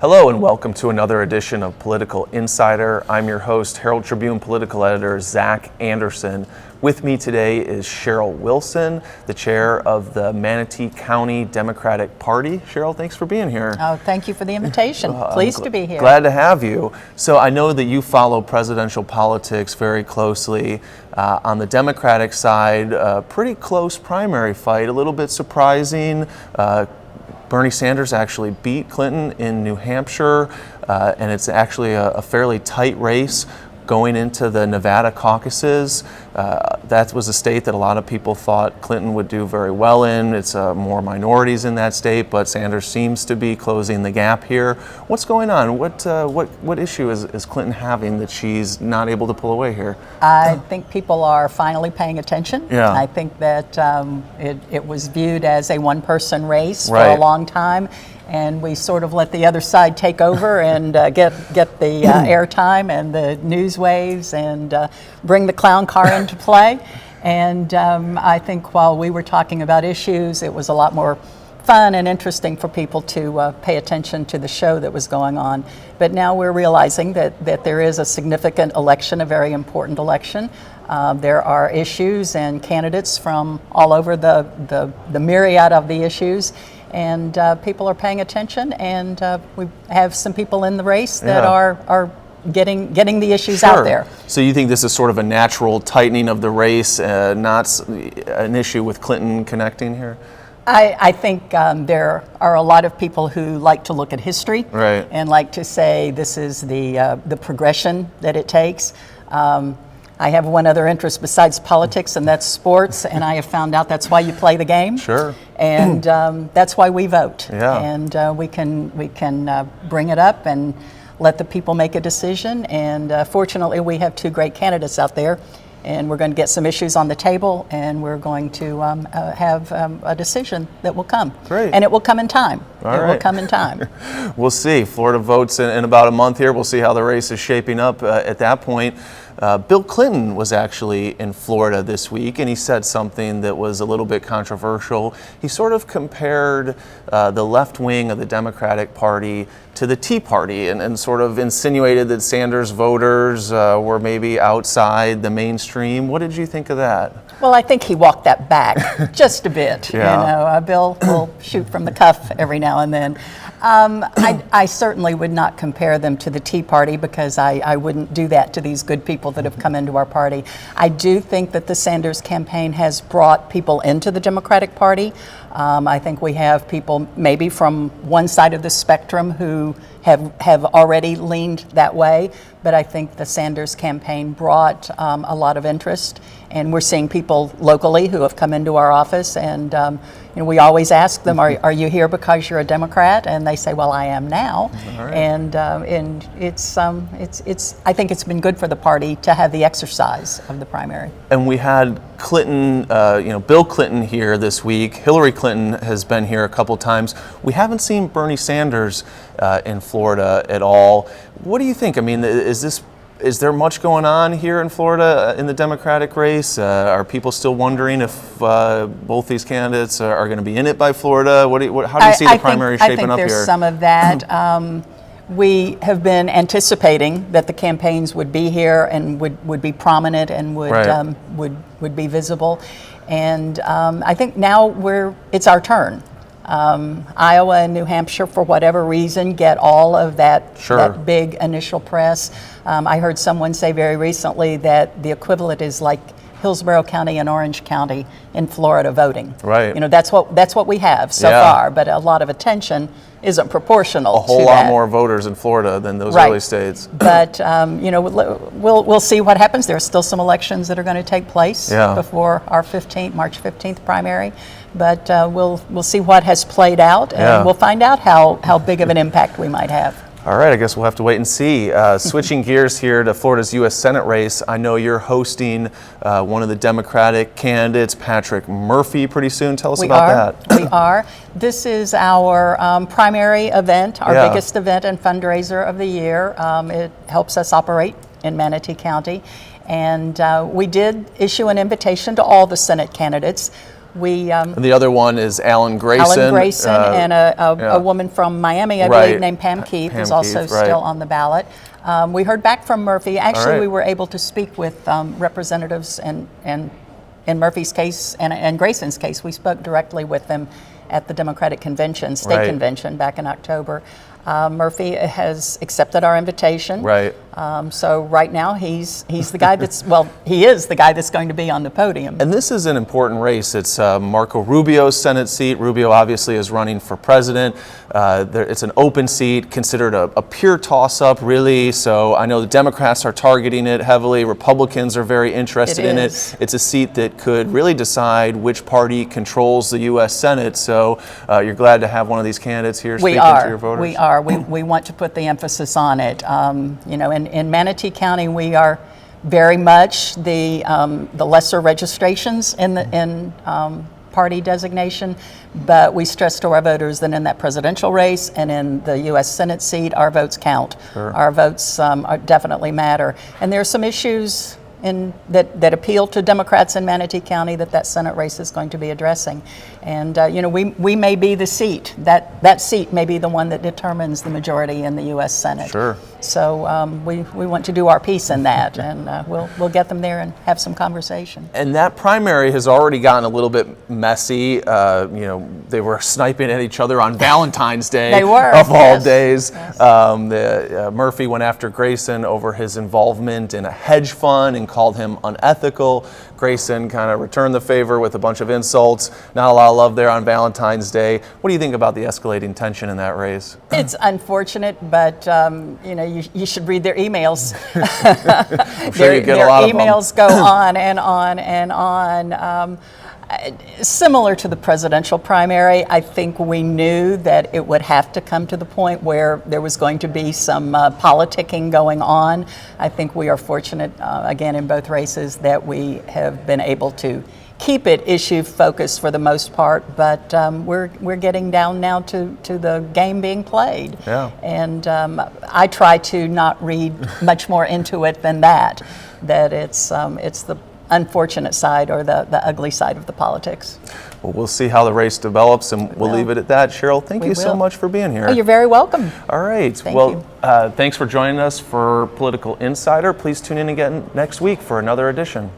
Hello and welcome to another edition of Political Insider. I'm your host, Herald-Tribune political editor Zach Anderson. With me today is Sheryl Wilson, the chair of the Manatee County Democratic Party. Sheryl, thanks for being here. Oh, thank you for the invitation. Pleased to be here. Glad to have you. So I know that you follow presidential politics very closely. On the Democratic side, a pretty close primary fight, a little bit surprising. Bernie Sanders actually beat Clinton in New Hampshire, and it's actually a fairly tight race going into the Nevada caucuses. That was a state that a lot of people thought Clinton would do very well in. It's more minorities in that state, but Sanders seems to be closing the gap here. What's going on? What issue is Clinton having that she's not able to pull away here? I think people are finally paying attention. Yeah. I think that it was viewed as a one-person race for Right. a long time, and we sort of let the other side take over and get the airtime and the news waves and bring the clown car into play. And I think while we were talking about issues, it was a lot more fun and interesting for people to pay attention to the show that was going on. But now we're realizing that there is a significant election, a very important election. There are issues and candidates from all over the myriad of the issues, and people are paying attention, and we have some people in the race that are getting the issues out there. So you think this is sort of a natural tightening of the race, not an issue with Clinton connecting here? I think there are a lot of people who like to look at history, right, and like to say this is the progression that it takes. I have one other interest besides politics, and that's sports, and I have found out that's why you play the game. Sure. And that's why we vote. Yeah. And we can bring it up and let the people make a decision. And fortunately, we have two great candidates out there, and we're going to get some issues on the table, and we're going to have a decision that will come. Great. And it will come in time. All it right. will come in time. We'll see. Florida votes in about a month here. We'll see how the race is shaping up at that point. Bill Clinton was actually in Florida this week, and he said something that was a little bit controversial. He sort of compared the left wing of the Democratic Party to the Tea Party and sort of insinuated that Sanders voters were maybe outside the mainstream. What did you think of that? Well, I think he walked that back just a bit. Yeah. You know, Bill will shoot from the cuff every now and then. I certainly would not compare them to the Tea Party, because I wouldn't do that to these good people that have come into our party. I do think that the Sanders campaign has brought people into the Democratic Party. I think we have people maybe from one side of the spectrum who have already leaned that way, but I think the Sanders campaign brought a lot of interest, and we're seeing people locally who have come into our office, and we always ask them, are you here because you're a Democrat? And they say, well, I am now. All right. And it's I think it's been good for the party to have the exercise of the primary. And we had Clinton, Bill Clinton here this week. Hillary Clinton has been here a couple times. We haven't seen Bernie Sanders in Florida at all. What do you think? I mean, is there much going on here in Florida in the Democratic race? Are people still wondering if both these candidates are going to be in it by Florida? How do you see the primary shaping up here? I think there's some of that. We have been anticipating that the campaigns would be here and would be prominent and would be visible, and I think now it's our turn. Iowa and New Hampshire, for whatever reason, get all of that big initial press. I heard someone say very recently that the equivalent is like Hillsborough County and Orange County in Florida voting. Right. That's what we have so far, but a lot of attention isn't proportional. A whole lot more voters in Florida than those early states. But we'll see what happens. There are still some elections that are going to take place before our March 15th primary. But we'll see what has played out, and we'll find out how big of an impact we might have. All right, I guess we'll have to wait and see. Switching gears here to Florida's U.S. Senate race, I know you're hosting one of the Democratic candidates, Patrick Murphy, pretty soon. Tell us about that. We are. This is our primary event, our biggest event and fundraiser of the year. It helps us operate in Manatee County. And we did issue an invitation to all the Senate candidates. And the other one is Alan Grayson. Alan Grayson and a woman from Miami, I believe, named Pam Keith, Pam is also Keith, right. still on the ballot. We heard back from Murphy. Actually, right. we were able to speak with representatives and in Murphy's case and Grayson's case. We spoke directly with them at the Democratic Convention, state Right. convention back in October. Murphy has accepted our invitation. Right. So right now he's the guy that's, well, he is the guy that's going to be on the podium. And this is an important race. It's Marco Rubio's Senate seat. Rubio obviously is running for president. It's an open seat, considered a pure toss-up, really. So I know the Democrats are targeting it heavily. Republicans are very interested in it. It's a seat that could really decide which party controls the U.S. Senate. So you're glad to have one of these candidates here speaking to your voters? We are. We want to put the emphasis on it. You know, in Manatee County, we are very much the lesser registrations in party designation, but we stress to our voters that in that presidential race and in the U.S. Senate seat, our votes count. Sure. Our votes definitely matter. And there are some issues that appeal to Democrats in Manatee County that Senate race is going to be addressing. And you know, we may be the seat, that seat may be the one that determines the majority in the U.S. Senate. Sure. So we want to do our piece in that, and we'll get them there and have some conversation. And that primary has already gotten a little bit messy. You know, they were sniping at each other on Valentine's Day. They were, of all yes. days. Yes. Murphy went after Grayson over his involvement in a hedge fund and called him unethical. Grayson kind of returned the favor with a bunch of insults. Not a lot of love there on Valentine's Day. What do you think about the escalating tension in that race? It's unfortunate, but you know, you should read their emails. I'm sure you get a lot of them. Their emails go on and on and on. Similar to the presidential primary, I think we knew that it would have to come to the point where there was going to be some politicking going on. I think we are fortunate, again, in both races that we have been able to keep it issue focused for the most part, but we're getting down now to the game being played. Yeah. And I try to not read much more into it than that it's the unfortunate side or the ugly side of the politics. Well, we'll see how the race develops, and we'll leave it at that. Sheryl, thank you so much for being here. Oh, you're very welcome. All right. Thank you. Thanks for joining us for Political Insider. Please tune in again next week for another edition.